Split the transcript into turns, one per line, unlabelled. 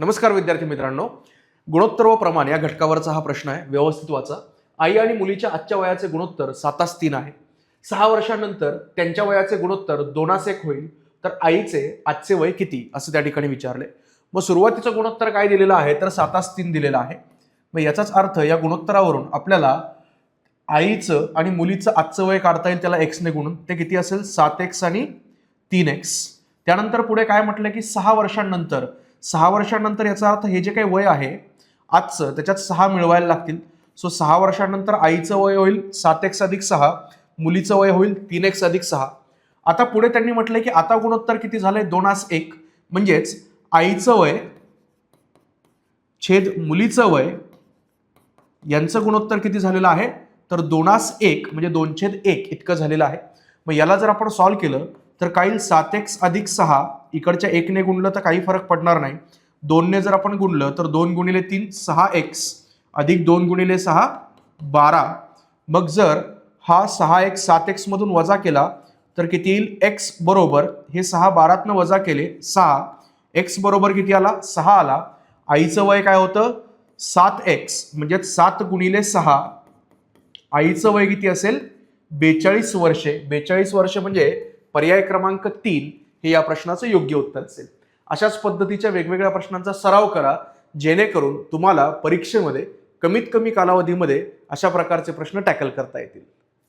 नमस्कार विद्यार्थी मित्रांनो, गुणोत्तर व प्रमाण या घटकावरचा हा प्रश्न आहे. व्यवस्थित वाचा. आई आणि मुलीच्या आजच्या वयाचे गुणोत्तर 7:3 आहे. 6 वर्षांनंतर त्यांच्या वयाचे गुणोत्तर 2:1 होईल, तर आईचे आजचे वय किती असं त्या ठिकाणी विचारले. मग सुरुवातीचं गुणोत्तर काय दिलेलं आहे, तर 7:3 दिलेलं आहे. मग याचाच अर्थ या गुणोत्तरावरून आपल्याला आईचं आणि मुलीचं आजचं वय काढता येईल. त्याला x ने गुणून ते किती असेल, 7x आणि 3x. त्यानंतर पुढे काय म्हटलं की 6 वर्षांनंतर याचा अर्थ हे जे काही वय आहे आजचं, त्याच्यात 6 मिळवायला लागतील. सो 6 वर्षांनंतर आईचं वय होईल 7x अधिक 6, मुलीचं वय होईल 3x अधिक 6. आता पुढे त्यांनी म्हटलंय की आता गुणोत्तर किती झालंय, 2:1. म्हणजेच आईचं वय छेद मुलीचं वय यांचं गुणोत्तर किती झालेलं आहे, तर 2:1 म्हणजे 2/1 इतकं झालेलं आहे. मग याला जर आपण सॉल्व्ह केलं तर काय येईल, 7x अधिक 6 इकडच्या 1 ने गुणलं तर काही फरक पडणार नाही. 2 ने जर आपण गुणलं तर 2 गुणिले 3 6x अधिक 2 गुणिले 6 12. मग जर हा 6x 7x मधून वजा केला तर किती येईल, x बरोबर हे 6 12 वजा केले 6, x बरोबर किती आला, 6 आला. आईचं वय काय होतं, 7x म्हणजे 7 गुणिले 6. आईचं वय किती असेल, 42 वर्षे. 42 वर्ष म्हणजे पर्याय क्रमांक 3 हे या प्रश्नाचं योग्य उत्तर असेल. अशाच पद्धतीच्या वेगवेगळ्या प्रश्नांचा सराव करा, जेणेकरून तुम्हाला परीक्षेमध्ये कमीत कमी कालावधीमध्ये अशा प्रकारचे प्रश्न टॅकल करता येतील.